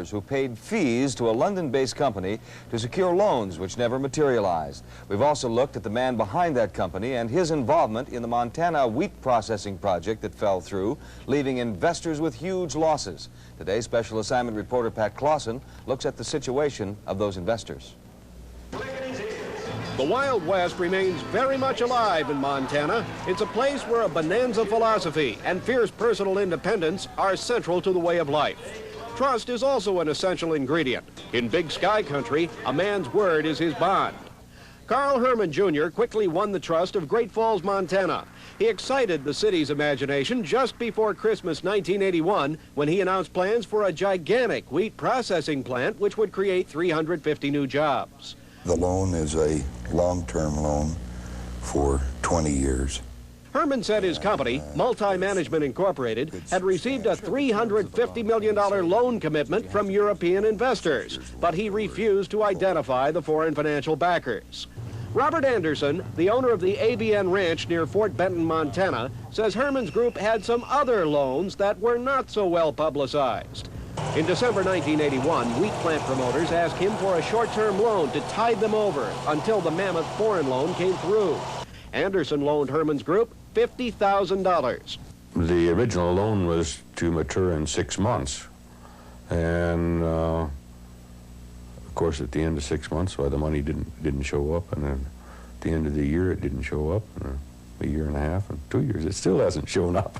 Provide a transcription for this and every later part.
who paid fees to a London-based company to secure loans which never materialized. We've also looked at the man behind that company and his involvement in the Montana wheat processing project that fell through, leaving investors with huge losses. Today, Special Assignment reporter Pat Clawson looks at the situation of those investors. The Wild West remains very much alive in Montana. It's a place where a bonanza philosophy and fierce personal independence are central to the way of life. Trust is also an essential ingredient. In Big Sky Country, a man's word is his bond. Carl Herman Jr. quickly won the trust of Great Falls, Montana. He excited the city's imagination just before Christmas 1981 when he announced plans for a gigantic wheat processing plant which would create 350 new jobs. The loan is a long-term loan for 20 years. Herman said his company, Multi-Management Incorporated, had received a $350 million loan commitment from European investors, but he refused to identify the foreign financial backers. Robert Anderson, the owner of the ABN Ranch near Fort Benton, Montana, says Herman's group had some other loans that were not so well publicized. In December 1981, wheat plant promoters asked him for a short-term loan to tide them over until the mammoth foreign loan came through. Anderson loaned Herman's group $50,000. The original loan was to mature in 6 months. And of course, at the end of 6 months, well, the money didn't show up. And then at the end of the year, it didn't show up. And a year and a half and 2 years, it still hasn't shown up.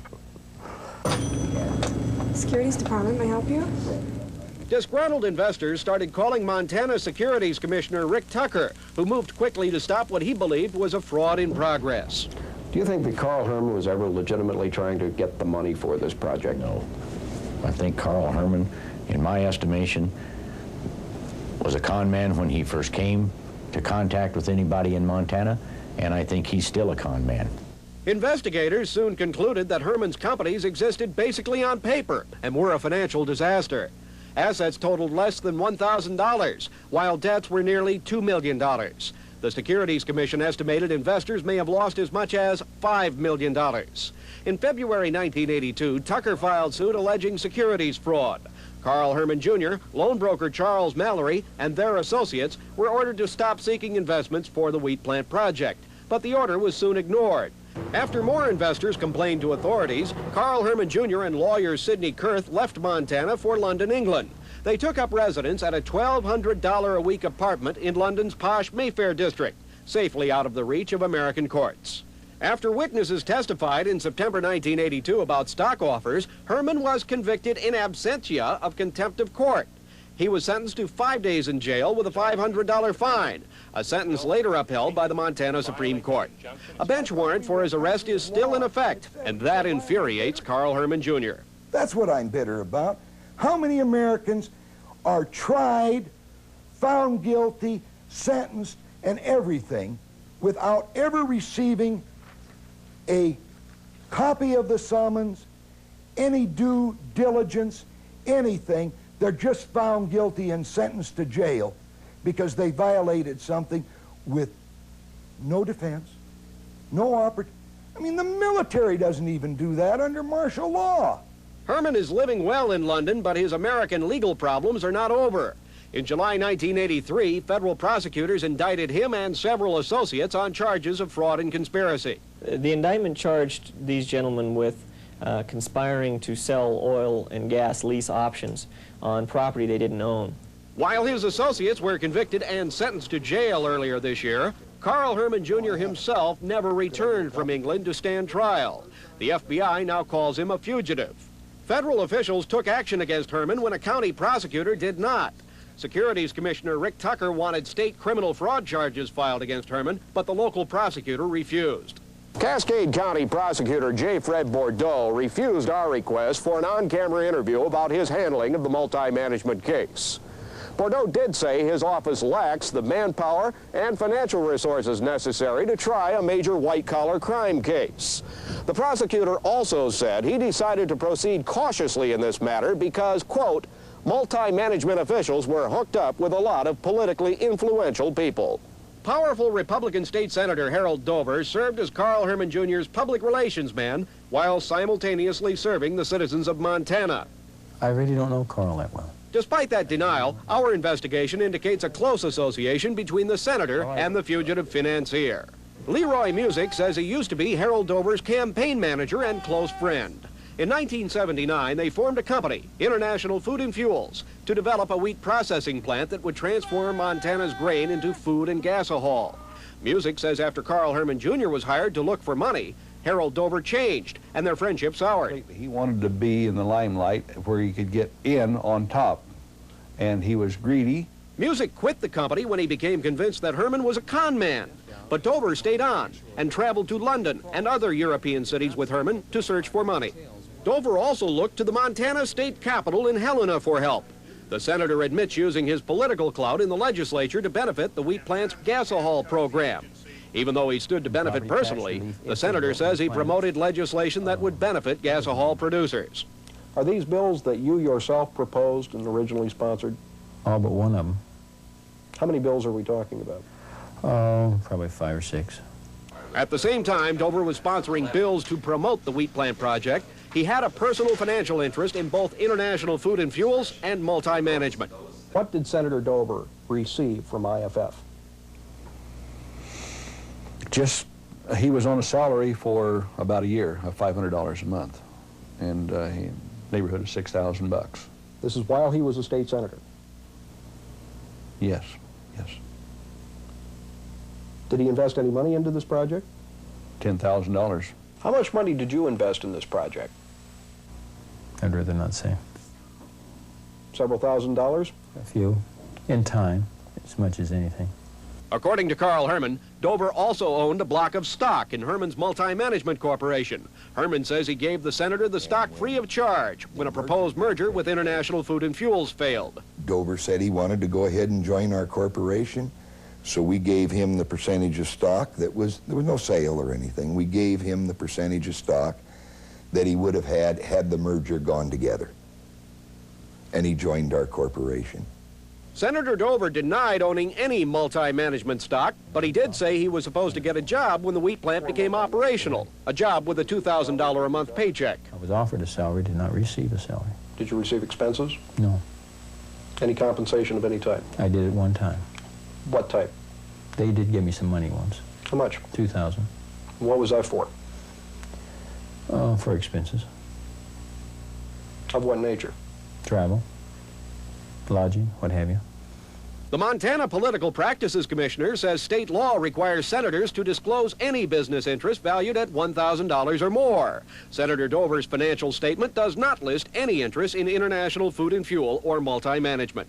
Securities Department, may I help you? Disgruntled investors started calling Montana Securities Commissioner Rick Tucker, who moved quickly to stop what he believed was a fraud in progress. Do you think that Carl Herman was ever legitimately trying to get the money for this project? No. I think Carl Herman, in my estimation, was a con man when he first came to contact with anybody in Montana, and I think he's still a con man. Investigators soon concluded that Herman's companies existed basically on paper and were a financial disaster. Assets totaled less than $1,000, while debts were nearly $2 million. The Securities Commission estimated investors may have lost as much as $5 million. In February 1982, Tucker filed suit alleging securities fraud. Carl Herman Jr., loan broker Charles Mallory, and their associates were ordered to stop seeking investments for the wheat plant project, but the order was soon ignored. After more investors complained to authorities, Carl Herman Jr. and lawyer Sidney Kurth left Montana for London, England. They took up residence at a $1,200 a week apartment in London's posh Mayfair district, safely out of the reach of American courts. After witnesses testified in September 1982 about stock offers, Herman was convicted in absentia of contempt of court. He was sentenced to 5 days in jail with a $500 fine, a sentence later upheld by the Montana Supreme Court. A bench warrant for his arrest is still in effect, and that infuriates Carl Herman Jr. That's what I'm bitter about. How many Americans are tried, found guilty, sentenced, and everything without ever receiving a copy of the summons, any due diligence, anything? They're just found guilty and sentenced to jail because they violated something with no defense, no opportunity. I mean, the military doesn't even do that under martial law. Herman is living well in London, but his American legal problems are not over. In July 1983, federal prosecutors indicted him and several associates on charges of fraud and conspiracy. The indictment charged these gentlemen with conspiring to sell oil and gas lease options on property they didn't own. While his associates were convicted and sentenced to jail earlier this year, Carl Herman Jr. himself never returned from England to stand trial. The FBI now calls him a fugitive. Federal officials took action against Herman when a county prosecutor did not. Securities Commissioner Rick Tucker wanted state criminal fraud charges filed against Herman, but the local prosecutor refused. Cascade County Prosecutor J. Fred Bordeaux refused our request for an on-camera interview about his handling of the multi-management case. Bordeaux did say his office lacks the manpower and financial resources necessary to try a major white-collar crime case. The prosecutor also said he decided to proceed cautiously in this matter because, quote, multi-management officials were hooked up with a lot of politically influential people. Powerful Republican State Senator Harold Dover served as Carl Herman Jr.'s public relations man while simultaneously serving the citizens of Montana. I really don't know Carl that well. Despite that denial, our investigation indicates a close association between the senator and the fugitive financier. Leroy Music says he used to be Harold Dover's campaign manager and close friend. In 1979, they formed a company, International Food and Fuels, to develop a wheat processing plant that would transform Montana's grain into food and gasohol. Music says after Carl Herman Jr. was hired to look for money, Harold Dover changed, and their friendship soured. He wanted to be in the limelight where he could get in on top, and he was greedy. Music quit the company when he became convinced that Herman was a con man. But Dover stayed on and traveled to London and other European cities with Herman to search for money. Dover also looked to the Montana state capitol in Helena for help. The senator admits using his political clout in the legislature to benefit the wheat plant's gasohol program. Even though he stood to benefit personally, the senator says he promoted legislation that would benefit gasohol producers. Are these bills that you yourself proposed and originally sponsored? All but one of them. How many bills are we talking about? Oh, probably 5 or 6. At the same time Dover was sponsoring bills to promote the wheat plant project, he had a personal financial interest in both International Food and Fuels and multi-management. What did Senator Dover receive from IFF? Just, he was on a salary for about a year of $500 a month, and neighborhood of $6,000. This is while he was a state senator? Yes, yes. Did he invest any money into this project? $10,000. How much money did you invest in this project? I'd rather not say. Several $1,000s? A few. In time, as much as anything. According to Carl Herman, Dover also owned a block of stock in Herman's Multi-Management Corporation. Herman says he gave the senator the stock free of charge when a proposed merger with International Food and Fuels failed. Dover said he wanted to go ahead and join our corporation, so we gave him the percentage of stock there was no sale or anything. We gave him the percentage of stock that he would have had the merger gone together. And he joined our corporation. Senator Dover denied owning any multi-management stock, but he did say he was supposed to get a job when the wheat plant became operational, a job with a $2,000 a month paycheck. I was offered a salary, did not receive a salary. Did you receive expenses? No. Any compensation of any type? I did it one time. What type? They did give me some money once. How much? $2,000. What was that for? For expenses. Of what nature? Travel, lodging, what have you. The Montana Political Practices Commissioner says state law requires senators to disclose any business interest valued at $1,000 or more. Senator Dover's financial statement does not list any interest in International Food and Fuel or multi-management.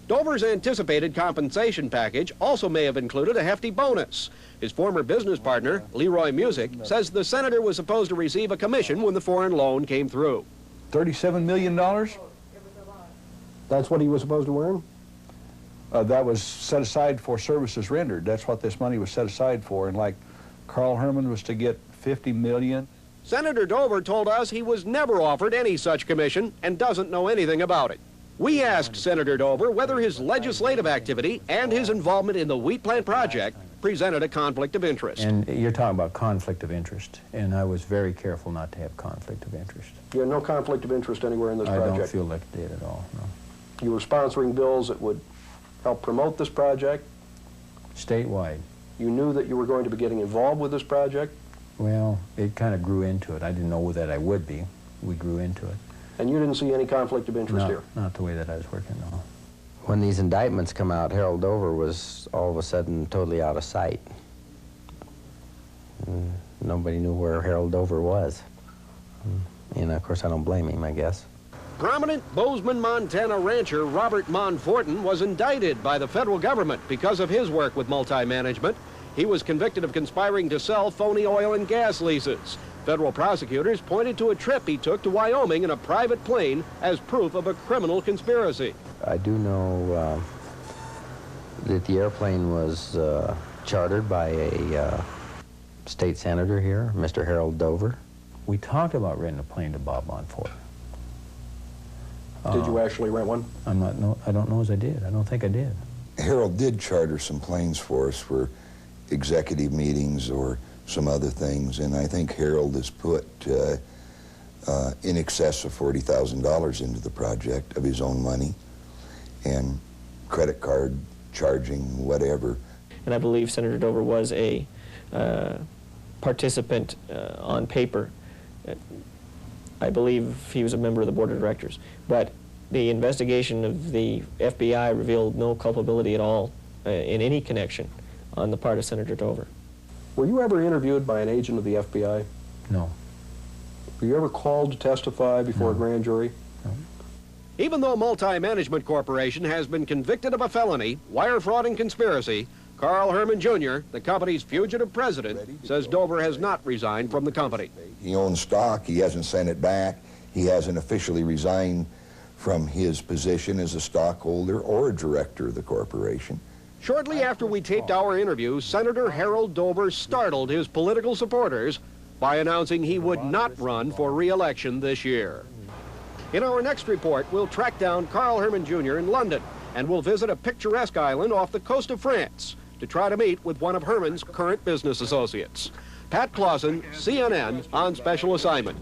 Dover's anticipated compensation package also may have included a hefty bonus. His former business partner, Leroy Music, says the senator was supposed to receive a commission when the foreign loan came through. $37 million? That's what he was supposed to earn? That was set aside for services rendered. That's what this money was set aside for. And like Carl Herman was to get $50 million. Senator Dover told us he was never offered any such commission and doesn't know anything about it. We asked Senator Dover whether his legislative activity and his involvement in the wheat plant project presented a conflict of interest. And you're talking about conflict of interest, and I was very careful not to have conflict of interest. You had no conflict of interest anywhere in this project? I don't feel like it did at all, no. You were sponsoring bills that would help promote this project? Statewide. You knew that you were going to be getting involved with this project? Well, it kind of grew into it. I didn't know that I would be. We grew into it. And you didn't see any conflict of interest here? Not the way that I was working, no. When these indictments come out, Harold Dover was all of a sudden totally out of sight. Nobody knew where Harold Dover was. And of course, I don't blame him, I guess. Prominent Bozeman, Montana rancher Robert Monforton was indicted by the federal government because of his work with multi-management. He was convicted of conspiring to sell phony oil and gas leases. Federal prosecutors pointed to a trip he took to Wyoming in a private plane as proof of a criminal conspiracy. I do know that the airplane was chartered by a state senator here, Mr. Harold Dover. We talked about renting a plane to Bob Monforton. Did you actually rent one? I don't know as I did. I don't think I did. Harold did charter some planes for us for executive meetings or some other things, and I think Harold has put in excess of $40,000 into the project of his own money. and credit card charging, whatever. And I believe Senator Dover was a participant on paper. I believe he was a member of the board of directors. But the investigation of the FBI revealed no culpability at all in any connection on the part of Senator Dover. Were you ever interviewed by an agent of the FBI? No. Were you ever called to testify before a grand jury? No. Even though Multi-Management Corporation has been convicted of a felony, wire fraud and conspiracy, Carl Herman Jr., the company's fugitive president, says Dover has not resigned from the company. He owns stock. He hasn't sent it back. He hasn't officially resigned from his position as a stockholder or a director of the corporation. Shortly after we taped our interview, Senator Harold Dover startled his political supporters by announcing he would not run for re-election this year. In our next report, we'll track down Carl Herman Jr. in London, and we'll visit a picturesque island off the coast of France to try to meet with one of Herman's current business associates. Pat Clawson, CNN, on special assignment.